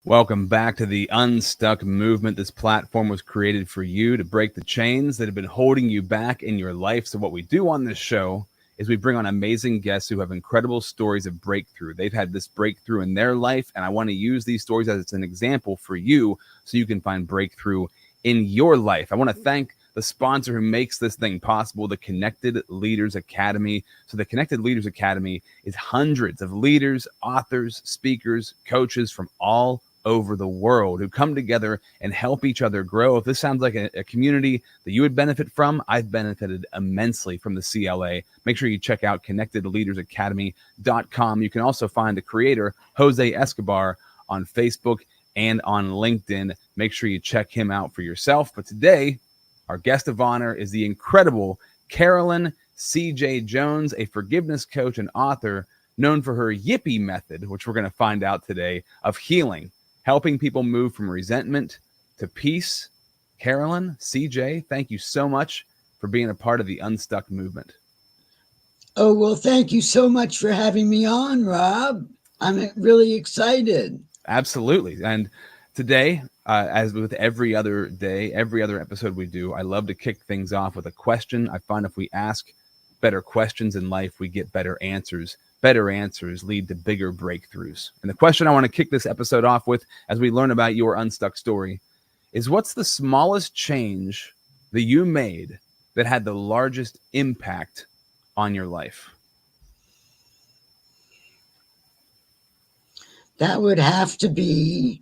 Welcome back to the Unstuck movement. This platform was created for you to break the chains that have been holding you back in your life. So what we do on this show is we bring on amazing guests who have incredible stories of breakthrough. They've had this breakthrough in their life, and I want to use these stories as an example for you so you can find breakthrough in your life. I want to thank the sponsor who makes this thing possible, the Connected Leaders Academy. So the Connected Leaders Academy is hundreds of leaders, authors, speakers, coaches from all over the world who come together and help each other grow. If this sounds like a community that you would benefit from, I've benefited immensely from the CLA. Make sure you check out connectedleadersacademy.com. You can also find the creator, Jose Escobar, on Facebook and on LinkedIn. Make sure you check him out for yourself. But today, our guest of honor is the incredible Carolyn CJ Jones, a forgiveness coach and author known for her YIPPEE Method, which we're going to find out today, of healing, helping people move from resentment to peace. Carolyn CJ, thank you so much for being a part of the Unstuck movement. Oh, well, thank you so much for having me on, Rob. I'm really excited. Absolutely. And today, as with every other day, every other episode we do, I love to kick things off with a question. I find if we ask better questions in life, we get better answers. Better answers lead to bigger breakthroughs. And the question I want to kick this episode off with, as we learn about your Unstuck story, is what's the smallest change that you made that had the largest impact on your life? That would have to be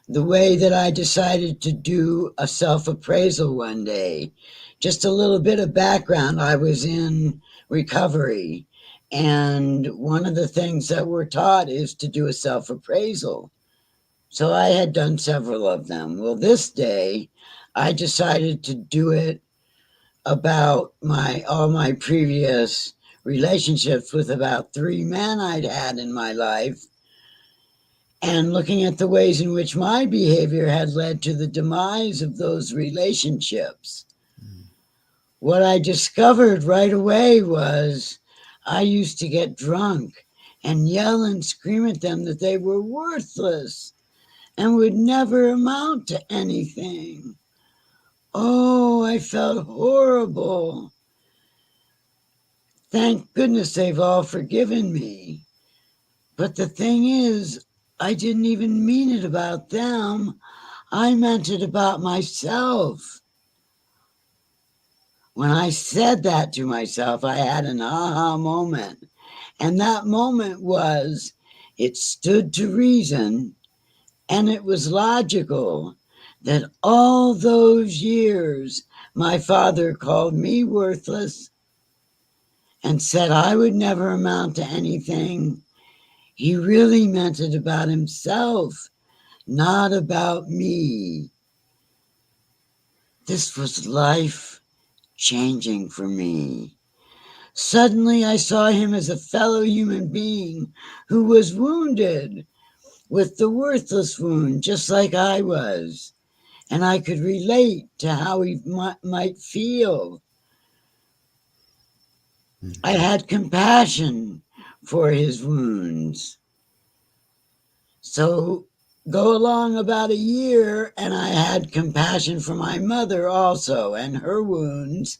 the way that I decided to do a self-appraisal one day. Just a little bit of background. I was in recovery, and one of the things that we're taught is to do a self-appraisal. So I had done several of them. Well, this day, I decided to do it about all my previous relationships with about 3 men I'd had in my life, and looking at the ways in which my behavior had led to the demise of those relationships. What I discovered right away was I used to get drunk and yell and scream at them that they were worthless and would never amount to anything. Oh, I felt horrible. Thank goodness they've all forgiven me. But the thing is, I didn't even mean it about them. I meant it about myself. When I said that to myself, I had an aha moment. And that moment was, it stood to reason and it was logical that all those years my father called me worthless and said I would never amount to anything. He really meant it about himself, not about me. This was life changing for me. Suddenly I saw him as a fellow human being who was wounded with the worthless wound, just like I was. And I could relate to how he might feel. I had compassion for his wounds. So go along about a year, and I had compassion for my mother also and her wounds.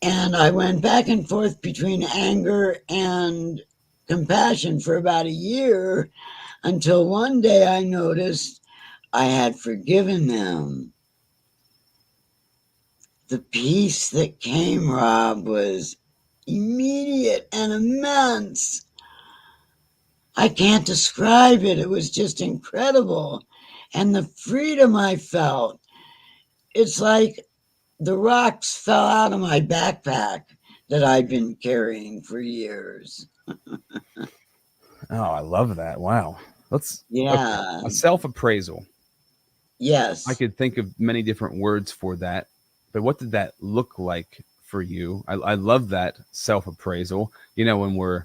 And I went back and forth between anger and compassion for about a year until one day I noticed I had forgiven them. The peace that came, Rob, was immediate and immense. I can't describe it. It was just incredible. And the freedom I felt, it's like the rocks fell out of my backpack that I'd been carrying for years. Oh, I love that. Wow. Okay. Yeah. A self-appraisal. Yes. I could think of many different words for that, but what did that look like for you? I love that self-appraisal. When we're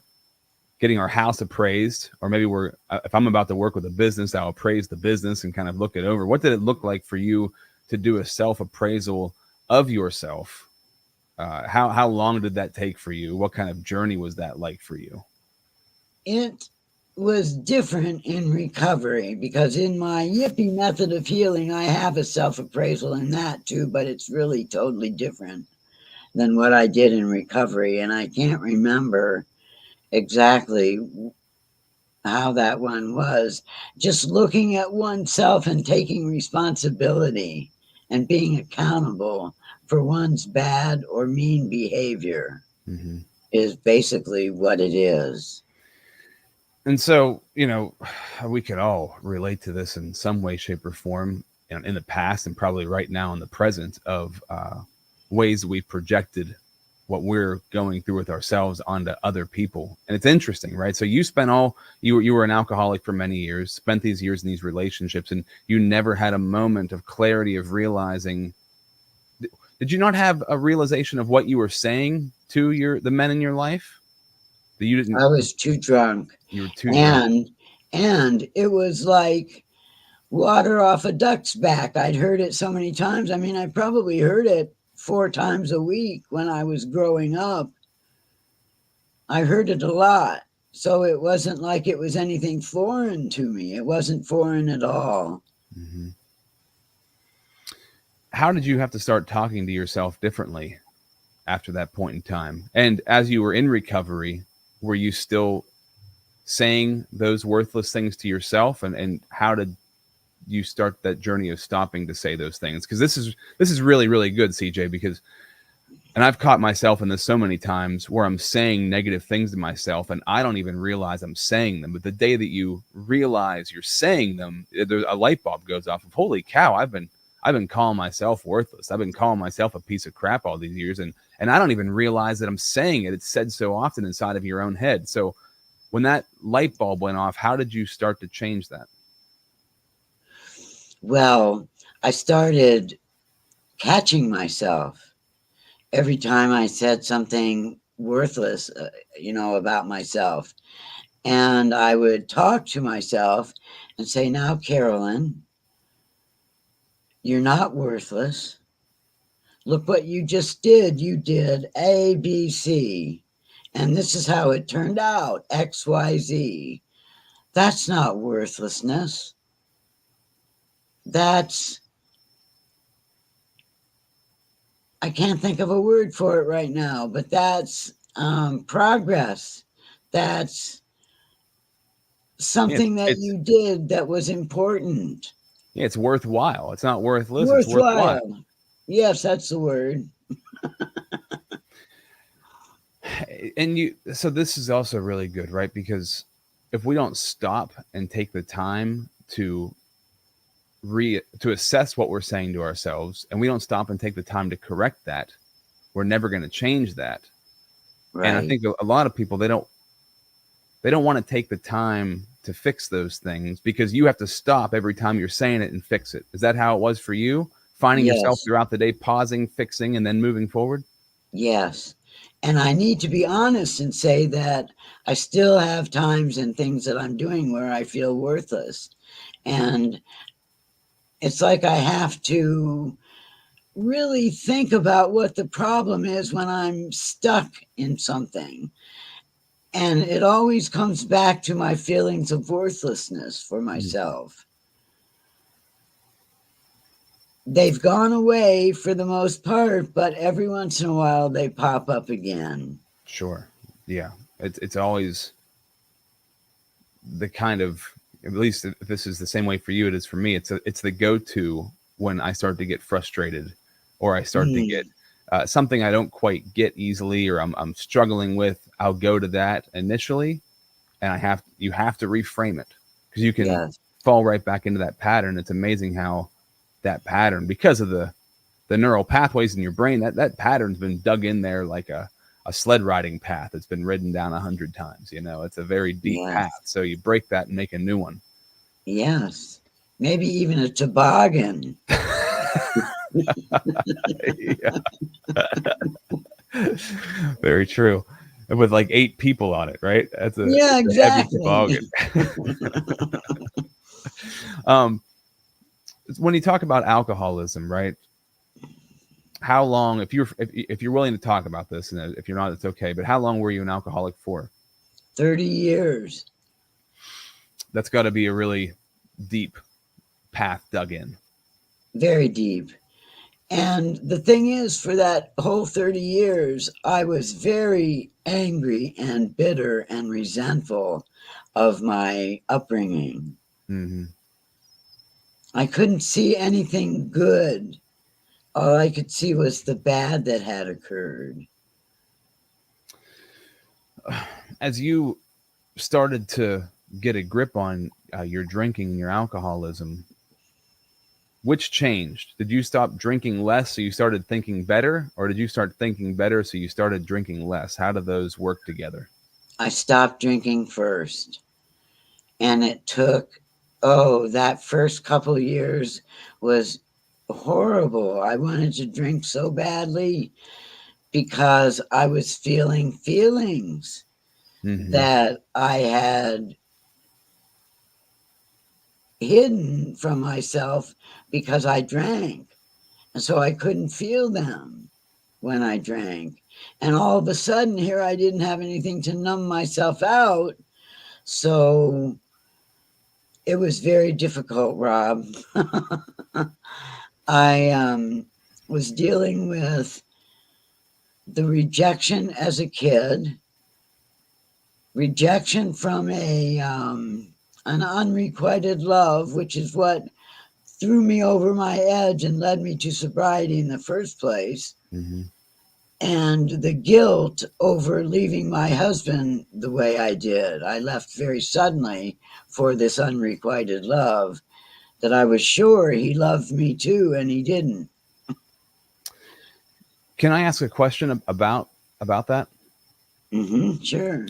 getting our house appraised, or maybe if I'm about to work with a business, I'll appraise the business and kind of look it over. What did it look like for you to do a self-appraisal of yourself? How long did that take for you? What kind of journey was that like for you? It was different in recovery, because in my YIPPEE Method of Healing, I have a self-appraisal in that too, but it's really totally different than what I did in recovery. And I can't remember exactly how that one was. Just looking at oneself and taking responsibility and being accountable for one's bad or mean behavior is basically what it is. And so, we could all relate to this in some way, shape, or form in the past, and probably right now in the present, of ways that we've projected what we're going through with ourselves onto other people. And it's interesting, right? So you spent you were an alcoholic for many years, spent these years in these relationships, and you never had a moment of clarity of realizing. Did you not have a realization of what you were saying to the men in your life? That you didn't. I was too drunk. You were too drunk. And it was like water off a duck's back. I'd heard it so many times. I mean, I probably heard it 4 times a week when I was growing up. I heard it a lot. So it wasn't like it was anything foreign to me. It wasn't foreign at all. Mm-hmm. How did you have to start talking to yourself differently after that point in time? And as you were in recovery, were you still saying those worthless things to yourself? And how did you start that journey of stopping to say those things? Because this is really, really good, CJ, because, and I've caught myself in this so many times where I'm saying negative things to myself and I don't even realize I'm saying them. But the day that you realize you're saying them, a light bulb goes off of, holy cow, I've been calling myself worthless. I've been calling myself a piece of crap all these years. And I don't even realize that I'm saying it. It's said so often inside of your own head. So when that light bulb went off, how did you start to change that? Well, I started catching myself every time I said something worthless, about myself. And I would talk to myself and say, now, Carolyn, you're not worthless. Look what you just did. You did A, B, C. And this is how it turned out, X, Y, Z. That's not worthlessness. I can't think of a word for it right now, but that's progress. That's something that you did that was important. Yeah, it's worthwhile. It's not worthless. Worthwhile. It's worthwhile. Yes, that's the word. And so this is also really good, right? Because if we don't stop and take the time to assess what we're saying to ourselves, and we don't stop and take the time to correct that, we're never going to change that. Right. And I think a lot of people, they don't want to take the time to fix those things, because you have to stop every time you're saying it and fix it. Is that how it was for you? Finding yourself throughout the day, pausing, fixing, and then moving forward? Yes. And I need to be honest and say that I still have times and things that I'm doing where I feel worthless. And it's like I have to really think about what the problem is when I'm stuck in something. And it always comes back to my feelings of worthlessness for myself. They've gone away for the most part, but every once in a while they pop up again. Sure. Yeah. It's always the kind of, at least if this is the same way for you, it is for me. It's the go-to when I start to get frustrated, or I start to get something I don't quite get easily, or I'm struggling with. I'll go to that initially, and you have to reframe it, because you can fall right back into that pattern. It's amazing how that pattern, because of the neural pathways in your brain, that pattern's been dug in there like a sled riding path that's been ridden down 100 times. It's a very deep path. So you break that and make a new one. Yes. Maybe even a toboggan. Very true. With like 8 people on it, right? That's exactly. A heavy toboggan. When you talk about alcoholism, right? How long, if you're willing to talk about this, and if you're not, it's okay, but how long were you an alcoholic for? 30 years. That's got to be a really deep path dug in. Very deep. And the thing is, for that whole 30 years, I was very angry and bitter and resentful of my upbringing. Mm-hmm. I couldn't see anything good. All I could see was the bad that had occurred. As you started to get a grip on your drinking and your alcoholism, which changed? Did you stop drinking less so you started thinking better, or did you start thinking better so you started drinking less? How do those work together? I stopped drinking first. And it took, oh, that first couple of years was horrible. I wanted to drink so badly because I was feeling feelings Mm-hmm. that I had hidden from myself because I drank. And so I couldn't feel them when I drank. And all of a sudden, here I didn't have anything to numb myself out. So it was very difficult, Rob. I was dealing with the rejection as a kid, rejection from an unrequited love, which is what threw me over my edge and led me to sobriety in the first place, Mm-hmm. and the guilt over leaving my husband the way I did. I left very suddenly for this unrequited love that I was sure he loved me too, and he didn't. Can I ask a question about that? Sure.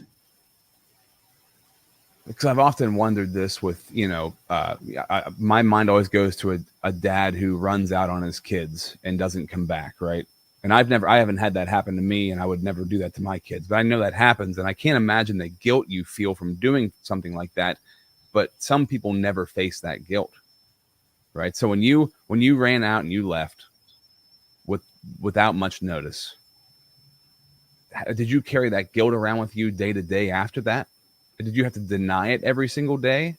Because I've often wondered this with, my mind always goes to a dad who runs out on his kids and doesn't come back, right? And I haven't had that happen to me, and I would never do that to my kids, but I know that happens, and I can't imagine the guilt you feel from doing something like that. But some people never face that guilt, right? So when you ran out and you left without much notice, did you carry that guilt around with you day to day after that? Did you have to deny it every single day?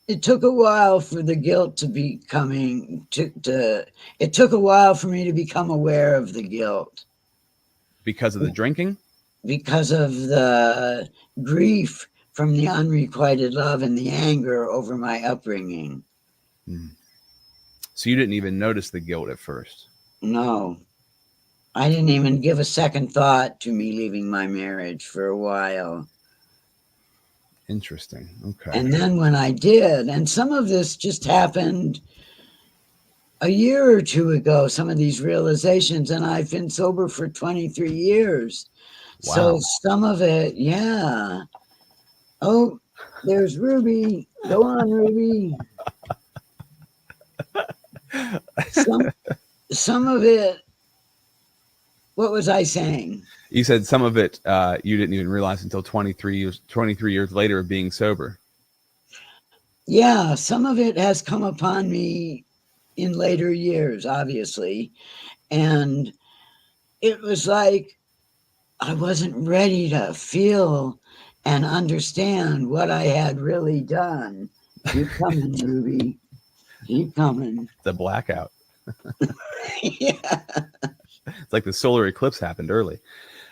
It took a while for the guilt to be coming to it took a while for me to become aware of the guilt Because of the drinking? because of the grief from the unrequited love and the anger over my upbringing. Hmm. So you didn't even notice the guilt at first? No, I didn't even give a second thought to me leaving my marriage for a while. Interesting. Okay. And then when I did, and some of this just happened a year or two ago, some of these realizations, and I've been sober for 23 years. Wow. So some of it, yeah. Oh, there's Ruby. Go on, Ruby. Some of it, what was I saying? You said some of it you didn't even realize until 23 years later of being sober. Yeah, some of it has come upon me in later years, obviously. And it was like I wasn't ready to feel and understand what I had really done. Keep coming, Ruby. Keep coming. The blackout. Yeah. It's like the solar eclipse happened early.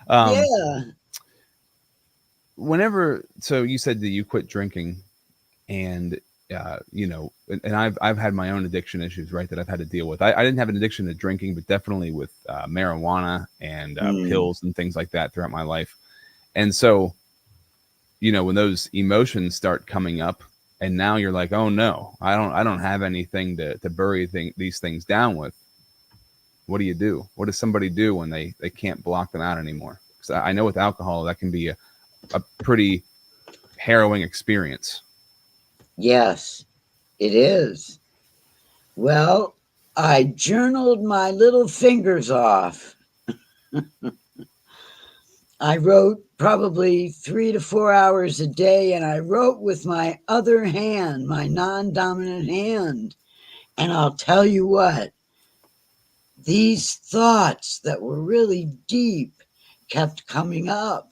Yeah. So you said that you quit drinking, and and I've had my own addiction issues, right, that I've had to deal with. I didn't have an addiction to drinking, but definitely with marijuana and pills and things like that throughout my life. And so, when those emotions start coming up, and now you're like, oh no, I don't have anything to bury these things down with. What do you do? What does somebody do when they can't block them out anymore? Because I know with alcohol that can be a pretty harrowing experience. Yes, it is. Well, I journaled my little fingers off. I wrote probably 3 to 4 hours a day, and I wrote with my other hand, my non-dominant hand. And I'll tell you what, these thoughts that were really deep kept coming up.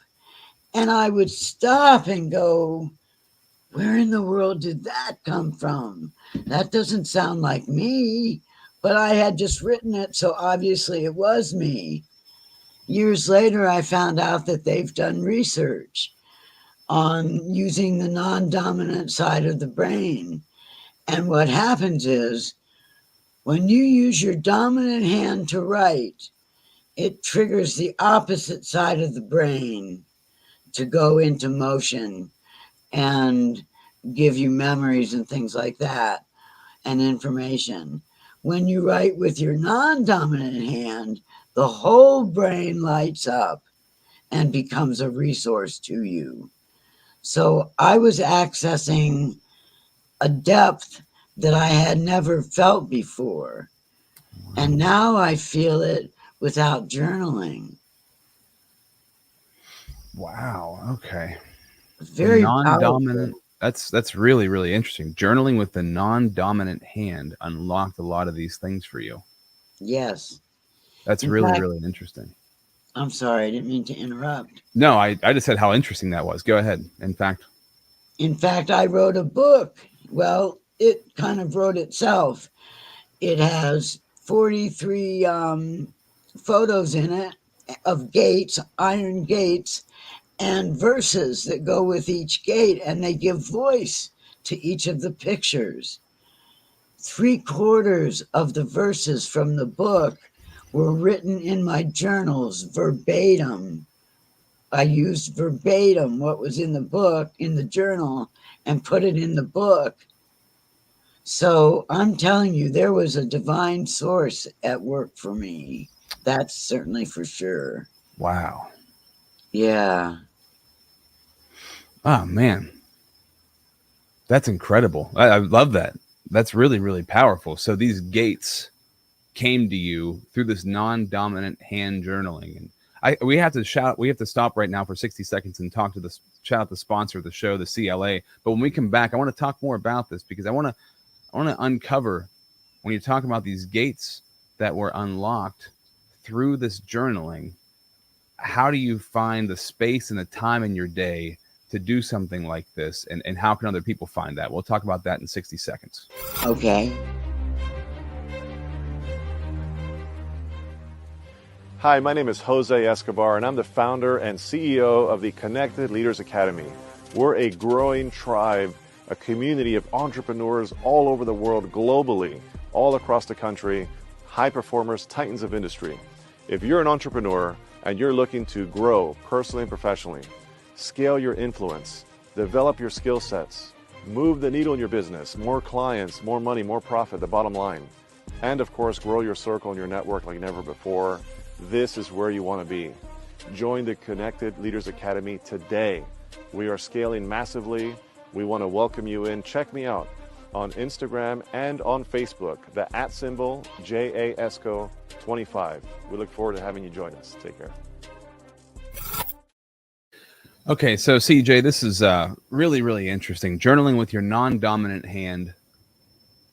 And I would stop and go, where in the world did that come from? That doesn't sound like me. But I had just written it, so obviously it was me. Years later, I found out that they've done research on using the non-dominant side of the brain. And what happens is when you use your dominant hand to write, it triggers the opposite side of the brain to go into motion and give you memories and things like that and information. When you write with your non-dominant hand, the whole brain lights up and becomes a resource to you. So I was accessing a depth that I had never felt before. And now I feel it without journaling. Wow. Okay. Very Non-dominant. powerful. That's really, really interesting. Journaling with the non-dominant hand unlocked a lot of these things for you. Yes. That's In really, fact, really interesting. I'm sorry, I didn't mean to interrupt. No, I just said how interesting that was. Go ahead. In fact, I wrote a book. Well, it kind of wrote itself. It has 43 photos in it of gates, iron gates, and verses that go with each gate, and they give voice to each of the pictures. 3/4 of the verses from the book were written in my journals verbatim. I used verbatim what was in the book, in the journal, and put it in the book. So I'm telling you, there was a divine source at work for me. That's certainly for sure. Wow. Yeah. Oh man, that's incredible. I love that. That's really, really powerful. So these gates came to you through this non-dominant hand journaling, and we have to stop right now for 60 seconds and talk to the shout out the sponsor of the show, the CLA. But when we come back, I want to talk more about this because I want to uncover when you're talking about these gates that were unlocked through this journaling. How do you find the space and the time in your day to do something like this, and how can other people find that? We'll talk about that in 60 seconds. Okay. Hi, my name is Jose Escobar, and I'm the founder and CEO of the Connected Leaders Academy. We're a growing tribe, a community of entrepreneurs all over the world, globally, all across the country, high performers, titans of industry. If you're an entrepreneur and you're looking to grow personally and professionally, scale your influence, develop your skill sets, move the needle in your business, more clients, more money, more profit, the bottom line, and of course, grow your circle and your network like never before, this is where you want to be. Join the Connected Leaders Academy today. We are scaling massively. We want to welcome you in. Check me out on Instagram and on Facebook, the @ JAESCO25. We look forward to having you join us. Take care. Okay, so CJ, this is really, really interesting. Journaling with your non-dominant hand.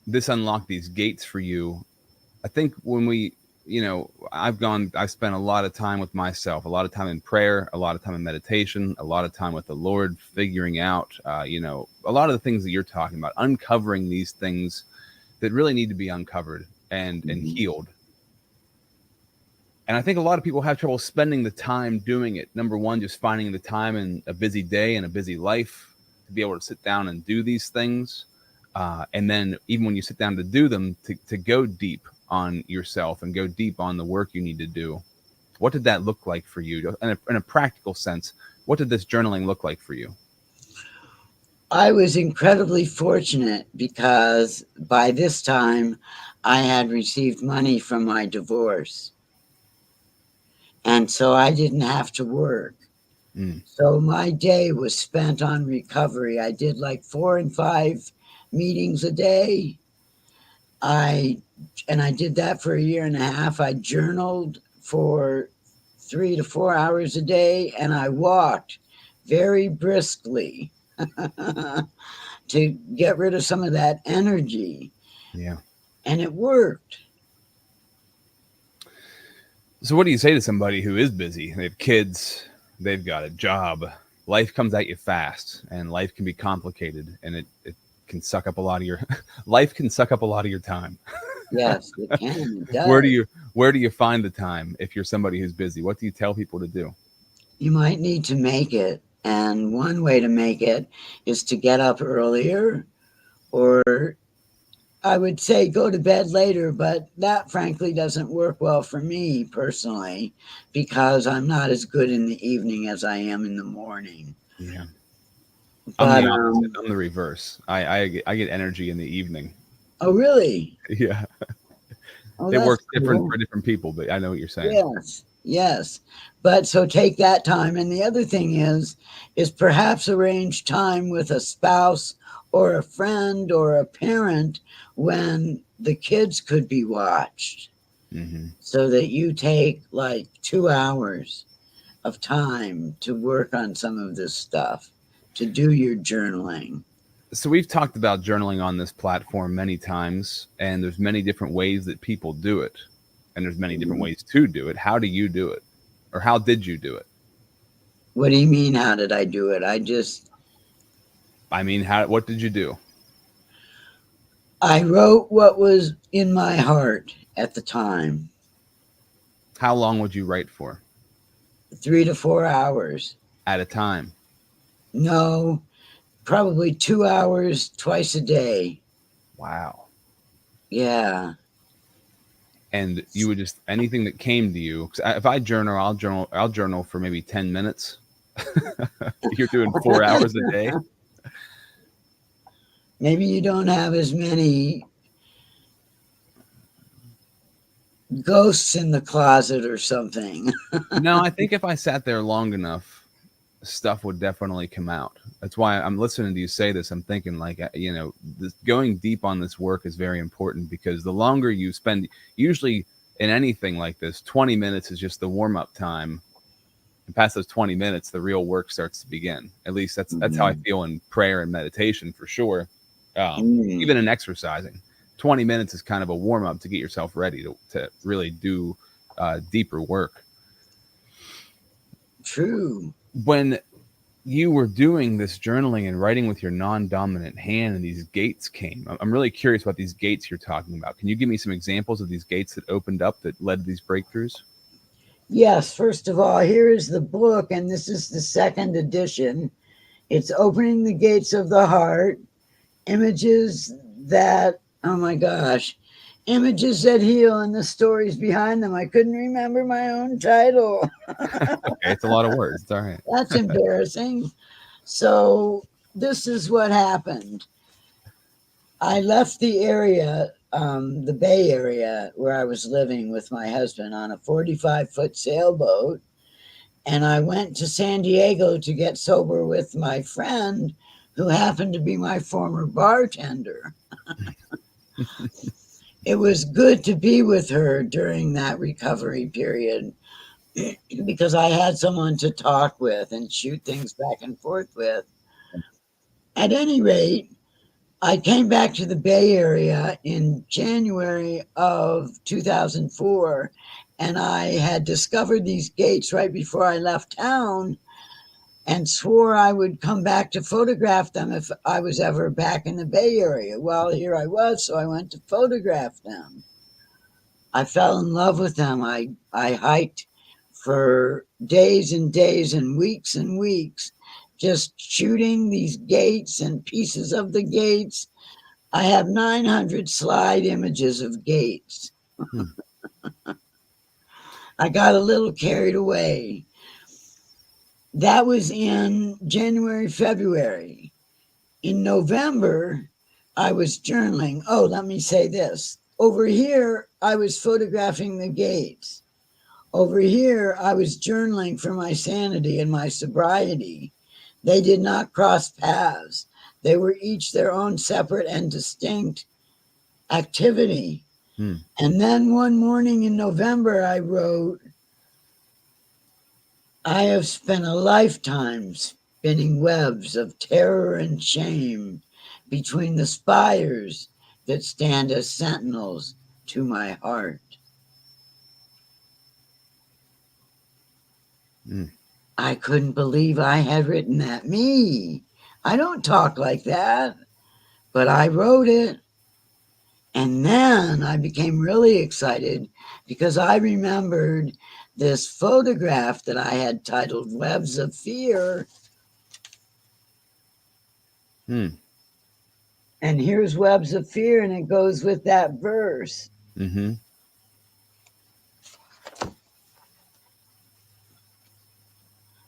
This unlocked these gates for you. I think when I've spent a lot of time with myself, a lot of time in prayer, a lot of time in meditation, a lot of time with the Lord, figuring out, a lot of the things that you're talking about, uncovering these things that really need to be uncovered and healed. And I think a lot of people have trouble spending the time doing it. Number one, just finding the time in a busy day and a busy life to be able to sit down and do these things. And then even when you sit down to do them, to go deep on yourself and go deep on the work you need to do. What did that look like for you? In a practical sense, what did this journaling look like for you? I was incredibly fortunate because by this time I had received money from my divorce. And so I didn't have to work. So my day was spent on recovery. I did like 4 and 5 meetings a day. I did that for 1.5 years. I journaled for 3 to 4 hours a day, and I walked very briskly to get rid of some of that energy. Yeah. And it worked. So what do you say to somebody who is busy? They have kids, they've got a job, life comes at you fast, and life can be complicated, and it can suck up a lot of your life can suck up a lot of your time. Yes, it can. It Where does. do you find the time if you're somebody who's busy? What do you tell people to do? You might need to make it. And one way to make it is to get up earlier, or I would say go to bed later, but that frankly doesn't work well for me personally because I'm not as good in the evening as I am in the morning. Yeah. I'm But the opposite. I'm the reverse. I get energy in the evening. oh really? Yeah. Oh, It that's works different cool. for different people, but I know what you're saying. Yes, yes. But so take that time. And the other thing is perhaps arrange time with a spouse or a friend or a parent when the kids could be watched Hmm. so that you take like 2 hours of time to work on some of this stuff, to do your journaling. So we've talked about journaling on this platform many times, and there's many different ways that people do it, and there's many different Mhm. ways to do it. How do you do it, or how did you do it? What do you mean, how did I do it? I mean, how what did you do? I wrote what was in my heart at the time. How long would you write for 3 to 4 hours. at a time? No, probably 2 hours twice a day. Wow. Yeah. And you would just anything that came to you. 'Cause if I journal, I'll journal for maybe 10 minutes. You're doing 4 hours a day. Maybe you don't have as many ghosts in the closet or something. No, I think if I sat there long enough, stuff would definitely come out. That's why I'm listening to you say this. I'm thinking like, this, going deep on this work is very important because the longer you spend, usually in anything like this, 20 minutes is just the warm up time. And past those 20 minutes, the real work starts to begin. At least that's how I feel in prayer and meditation for sure. Mm, Even in exercising, 20 minutes is kind of a warm up to get yourself ready to really do deeper work. true. When you were doing this journaling and writing with your non-dominant hand and these gates came, I'm really curious about these gates you're talking about. Can you give me some examples of these gates that opened up that led to these breakthroughs? Yes, first of all, here is the book, and this is the second edition. It's Opening the Gates of the Heart, images that, oh my gosh, images that heal and the stories behind them. I couldn't remember my own title. Okay, it's a lot of words. It's all right. That's embarrassing. So, this is what happened. I left the area, the Bay Area where I was living with my husband on a 45-foot sailboat. And I went to San Diego to get sober with my friend who happened to be my former bartender. It was good to be with her during that recovery period because I had someone to talk with and shoot things back and forth with. At any rate, I came back to the Bay Area in January of 2004, and I had discovered these gates right before I left town and swore I would come back to photograph them if I was ever back in the Bay Area. Well, here I was, so I went to photograph them. I fell in love with them. I hiked for days and days and weeks, just shooting these gates and pieces of the gates. I have 900 slide images of gates. Hmm. I got a little carried away. That was in January, February. In November, I was journaling. Oh, let me say this. Over here, I was photographing the gates. Over here, I was journaling for my sanity and my sobriety. They did not cross paths. They were each their own separate and distinct activity. Hmm. And then one morning in November, I wrote, I have spent a lifetime spinning webs of terror and shame between the spires that stand as sentinels to my heart. Hmm. I couldn't believe I had written that. Me. I don't talk like that, but I wrote it. And then I became really excited because I remembered this photograph that I had titled Webs of Fear. Hmm. And here's Webs of Fear, and it goes with that verse. Mm-hmm.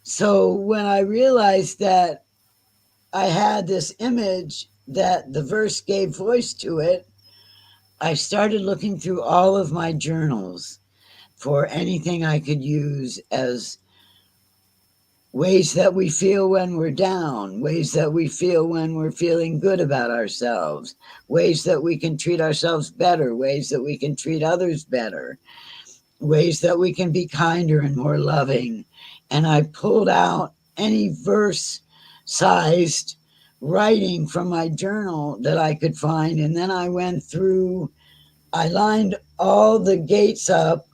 So when I realized that I had this image that the verse gave voice to it, I started looking through all of my journals for anything I could use as ways that we feel when we're down, ways that we feel when we're feeling good about ourselves, ways that we can treat ourselves better, ways that we can treat others better, ways that we can be kinder and more loving. And I pulled out any verse-sized writing from my journal that I could find. And then I went through, I lined all the gates up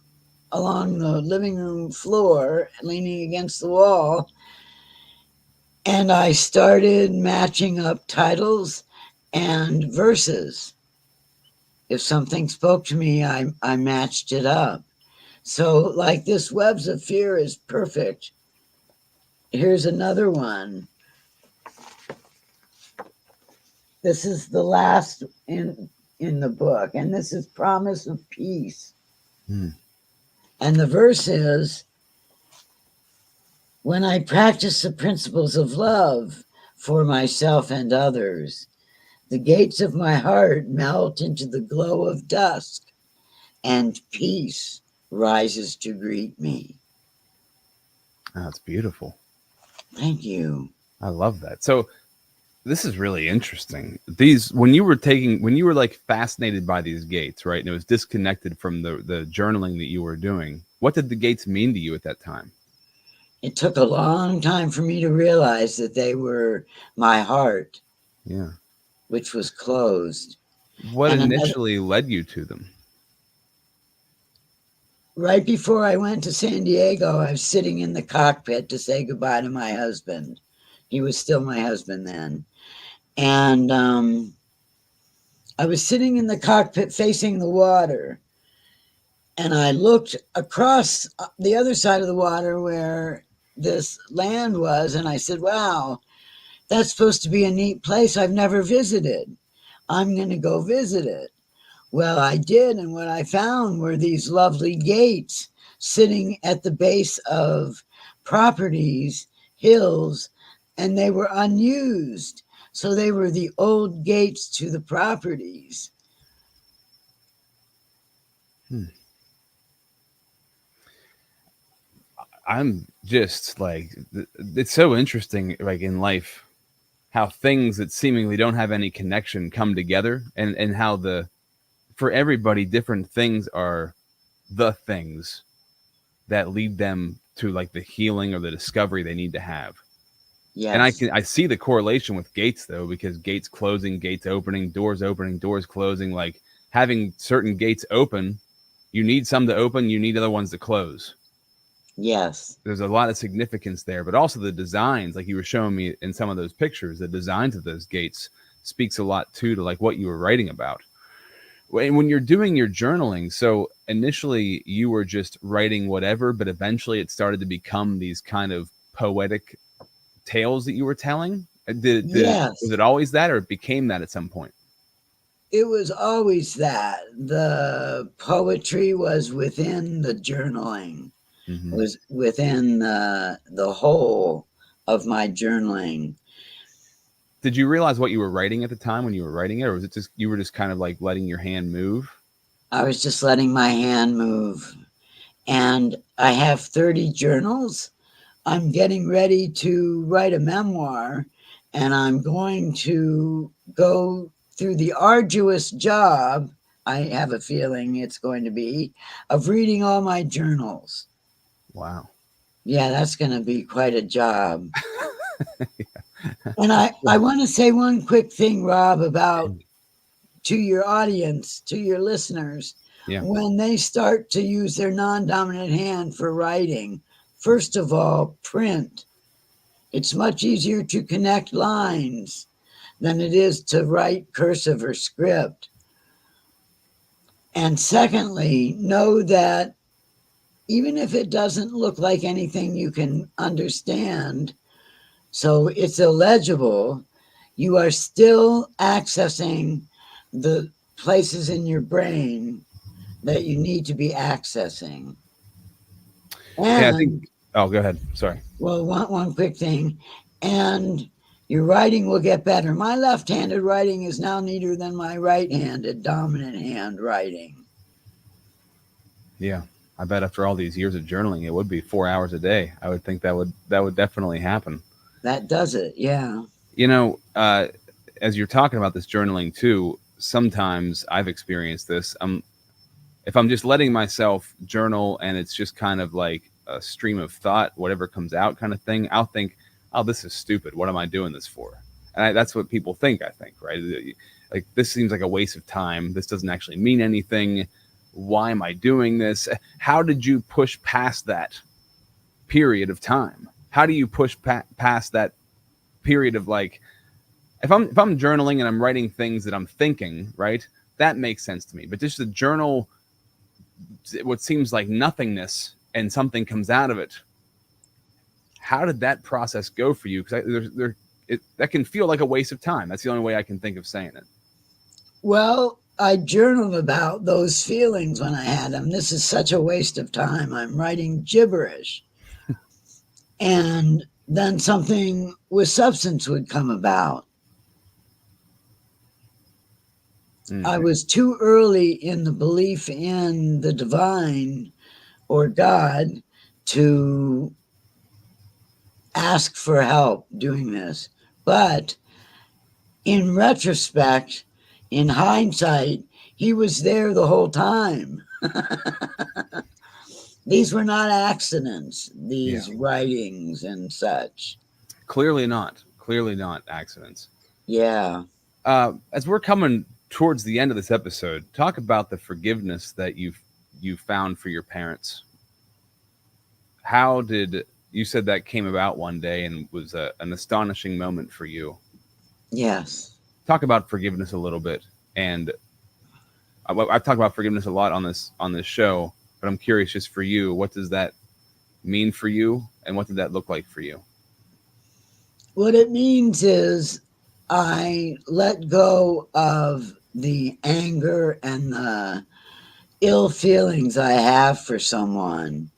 along the living room floor, leaning against the wall. And I started matching up titles and verses. If something spoke to me, I matched it up. So, like this Webs of Fear is perfect. Here's another one. This is the last in the book, and this is Promise of Peace. Hmm. And the verse is, when I practice the principles of love for myself and others, the gates of my heart melt into the glow of dusk, and peace rises to greet me. Oh, that's beautiful. Thank you. I love that. So this is really interesting. These, when you were like fascinated by these gates, right? And it was disconnected from the journaling that you were doing. What did the gates mean to you at that time? It took a long time for me to realize that they were my heart, Yeah. which was closed. What And initially led you to them? right before I went to San Diego, I was sitting in the cockpit to say goodbye to my husband. He was still my husband then. And I was sitting in the cockpit facing the water. And I looked across the other side of the water where this land was. And I said, wow, that's supposed to be a neat place I've never visited. I'm going to go visit it. Well, I did. And what I found were these lovely gates sitting at the base of properties, hills, and they were unused. So they were the old gates to the properties. I'm just like, it's so interesting, like in life, how things that seemingly don't have any connection come together, and how for everybody, different things are the things that lead them to like the healing or the discovery they need to have. Yes. And I see the correlation with gates though, because gates closing, gates opening, doors closing, like having certain gates open, you need some to open, you need other ones to close. Yes. There's a lot of significance there, but also the designs, like you were showing me in some of those pictures, the designs of those gates speaks a lot too to like what you were writing about. When you're doing your journaling, so initially you were just writing whatever, but eventually it started to become these kind of poetic tales that you were telling. Yes. Was it always that, or it became that at some point? It was always that. The poetry was within the journaling, was within the whole of my journaling. Did you realize what you were writing at the time when you were writing it, or was it just you were just kind of like letting your hand move? I was just letting my hand move. And I have 30 journals. I'm getting ready to write a memoir, and I'm going to go through the arduous job, I have a feeling it's going to be, of reading all my journals. Wow. Yeah, that's going to be quite a job. And I want to say one quick thing, Rob, about to your audience, to your listeners. Yeah. When they start to use their non-dominant hand for writing, first of all, print. It's much easier to connect lines than it is to write cursive or script. And secondly, know that even if it doesn't look like anything you can understand, so it's illegible, you are still accessing the places in your brain that you need to be accessing. Yeah, I think. And, Oh, go ahead. Sorry. well, one quick thing, and your writing will get better. My left-handed writing is now neater than my right-handed dominant hand writing. Yeah, I bet after all these years of journaling, it would be 4 hours a day. I would think that would definitely happen. That does it, yeah. You know, as you're talking about this journaling too, sometimes I've experienced this. If I'm just letting myself journal and it's just kind of like a stream of thought, whatever comes out kind of thing, I'll think, oh, this is stupid. What am I doing this for? And that's what people think, I think, right? Like, this seems like a waste of time. This doesn't actually mean anything. Why am I doing this? How did you push past that period of time? How do you push past that period of, like, if I'm journaling and I'm writing things that I'm thinking, right? That makes sense to me. But just to journal what seems like nothingness and something comes out of it, how did that process go for you? Because that can feel like a waste of time. That's the only way I can think of saying it. Well, I journaled about those feelings when I had them. This is such a waste of time. I'm writing gibberish. And then something with substance would come about. I was too early in the belief in the divine or God to ask for help doing this. But in retrospect, in hindsight, he was there the whole time. These were not accidents, these writings and such. Clearly not accidents. Yeah. As we're coming towards the end of this episode, talk about the forgiveness that you found for your parents. How did you said that came about one day and was an astonishing moment for you? Yes. Talk about forgiveness a little bit. And I've talked about forgiveness a lot on this show, but I'm curious, just for you, what does that mean for you, and what did that look like for you? What it means is I let go of the anger and the ill feelings I have for someone.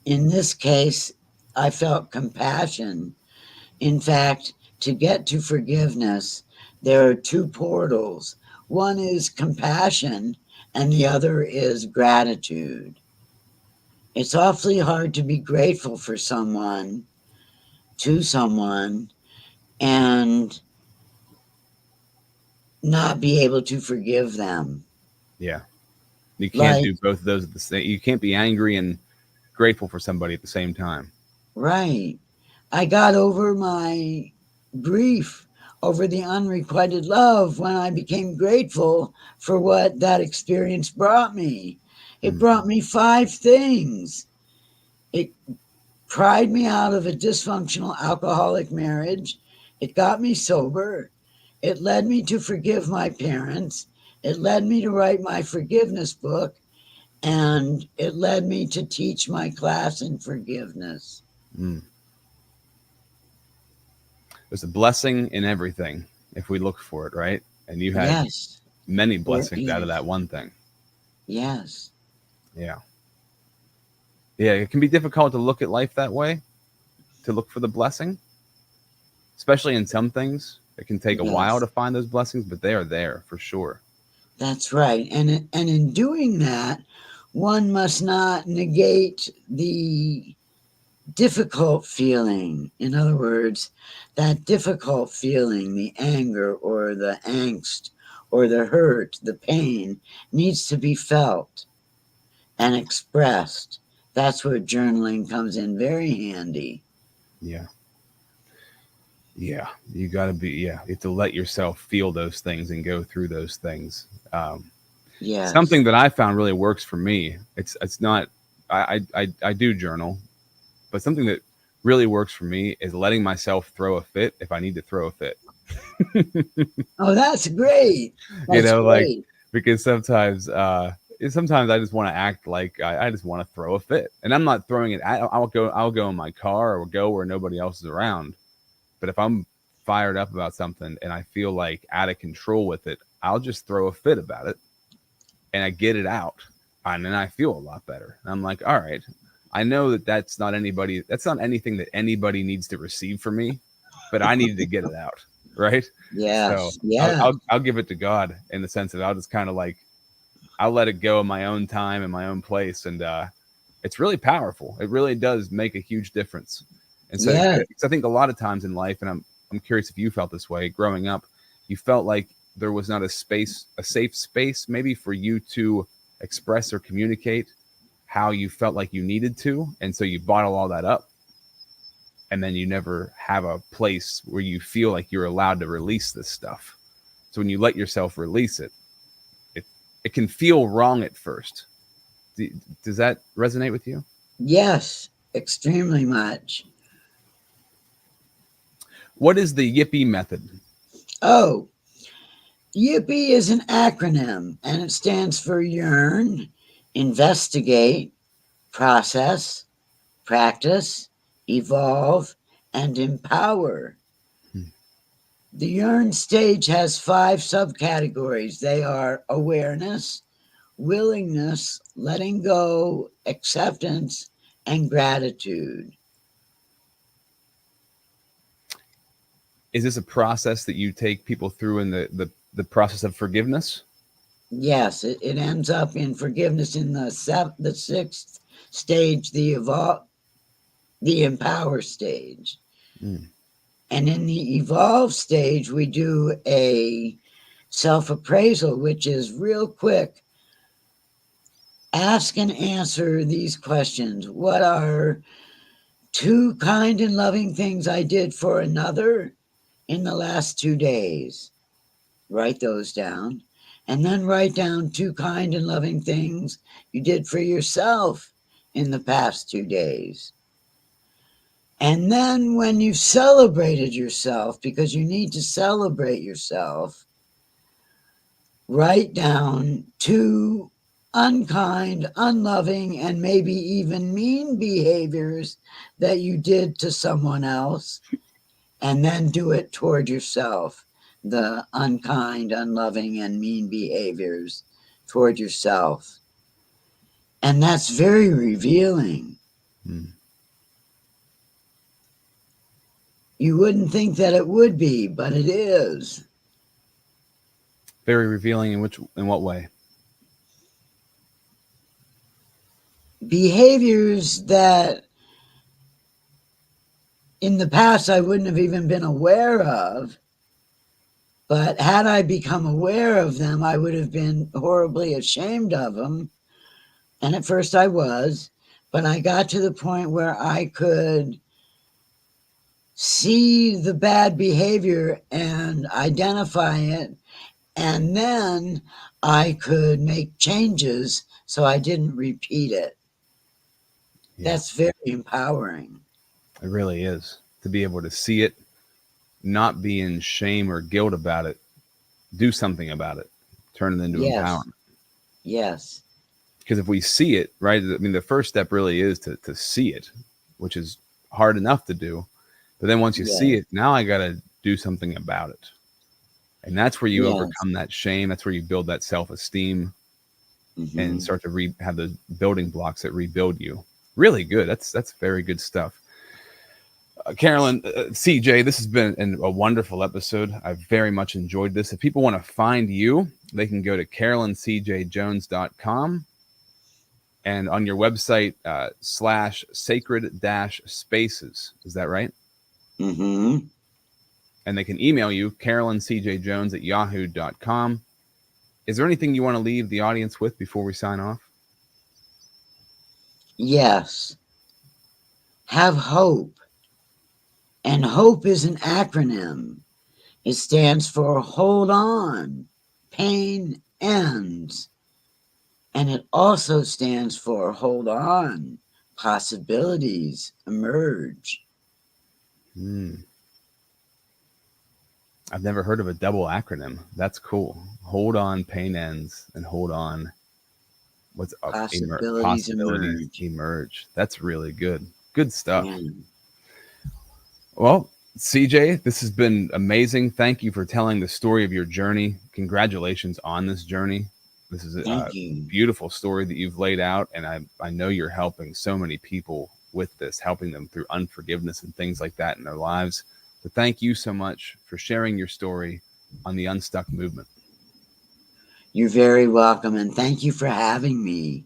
In this case, I felt compassion. In fact, to get to forgiveness, there are two portals. One is compassion, and the other is gratitude. It's awfully hard to be grateful for someone, to someone, and not be able to forgive them. Yeah. You can't do both of those at the same. You can't be angry and grateful for somebody at the same time. Right. I got over my grief over the unrequited love when I became grateful for what that experience brought me. It brought me 5 things. It pried me out of a dysfunctional alcoholic marriage. It got me sober. It led me to forgive my parents. It led me to write my forgiveness book. And it led me to teach my class in forgiveness. There's a blessing in everything if we look for it, right? And you had many blessings out of that one thing. Yes. Yeah. Yeah, it can be difficult to look at life that way, to look for the blessing, especially in some things. It can take a while to find those blessings, but they are there for sure. That's right. And in doing that, one must not negate the difficult feeling. In other words, that difficult feeling, the anger or the angst or the hurt, the pain, needs to be felt and expressed. That's where journaling comes in very handy. Yeah. Yeah. You got to be, you have to let yourself feel those things and go through those things. Something that I found really works for me. It's not, I do journal, But something that really works for me is letting myself throw a fit if I need to throw a fit. Oh, that's great. That's Like, great. because sometimes I just want to act like I just want to throw a fit, and I'm not throwing it. I'll go in my car or go where nobody else is around. But if I'm fired up about something and I feel like out of control with it, I'll just throw a fit about it, and I get it out, and then I feel a lot better. And I'm like, all right, I know that that's not anything that anybody needs to receive from me, but I needed to get it out, right? So Yes. Yeah. I'll give it to God in the sense that I'll just kind of like, I'll let it go in my own time in my own place, and it's really powerful. It really does make a huge difference. And so Yeah. I think a lot of times in life, and I'm curious if you felt this way growing up, you felt like there was not a safe space, maybe for you to express or communicate how you felt like you needed to, and so you bottle all that up, and then you never have a place where you feel like you're allowed to release this stuff. So when you let yourself release it, it can feel wrong at first. Does that resonate with you? Yes. Extremely much. What is the YIPPEE method? Oh, YIPPEE is an acronym, and it stands for Yearn, investigate, process, practice, evolve, and empower. The Yearn stage has 5 subcategories. They are awareness, willingness, letting go, acceptance, and gratitude. Is this a process that you take people through in the process of forgiveness? Yes, it ends up in forgiveness in the 6th stage, the empower stage. Mm. And in the evolve stage, we do a self-appraisal, which is real quick. Ask and answer these questions. What are 2 kind and loving things I did for another in the last 2 days? Write those down. And then write down 2 kind and loving things you did for yourself in the past 2 days. And then when you've celebrated yourself, because you need to celebrate yourself, write down 2 unkind, unloving, and maybe even mean behaviors that you did to someone else, and then do it toward yourself. The unkind, unloving, and mean behaviors toward yourself. And that's very revealing. Mm. You wouldn't think that it would be, but it is. Very revealing in what way? Behaviors that in the past I wouldn't have even been aware of, but had I become aware of them, I would have been horribly ashamed of them. And at first I was, but I got to the point where I could see the bad behavior and identify it, and then I could make changes so I didn't repeat it. Yeah. That's very empowering. It really is, to be able to see it, not be in shame or guilt about it, do something about it, turn it into empowerment. Yes. Because if we see it, right, I mean, the first step really is to see it, which is hard enough to do. But then once you see it, now I got to do something about it. And that's where you overcome that shame. That's where you build that self-esteem, and start to have the building blocks that rebuild you. Really good. That's very good stuff. Carolyn CJ, this has been a wonderful episode. I very much enjoyed this. If people want to find you, they can go to CarolynCJJones.com, and on your website /sacred-spaces. Is that right? Mm-hmm. And they can email you, CarolynCJJones@yahoo.com. Is there anything you want to leave the audience with before we sign off? Yes. Have hope. And hope is an acronym. It stands for hold on, pain ends. And it also stands for hold on, possibilities emerge. I've never heard of a double acronym. That's cool. Hold on, pain ends, and hold on. What's up? Possibilities emerge. Emerge. That's really good. Good stuff. Yeah. Well, CJ, this has been amazing. Thank you for telling the story of your journey. Congratulations on this journey. This is a beautiful story that you've laid out, and I know you're helping so many people with this, helping them through unforgiveness and things like that in their lives. So thank you so much for sharing your story on the Unstuck movement. You're very welcome, and thank you for having me.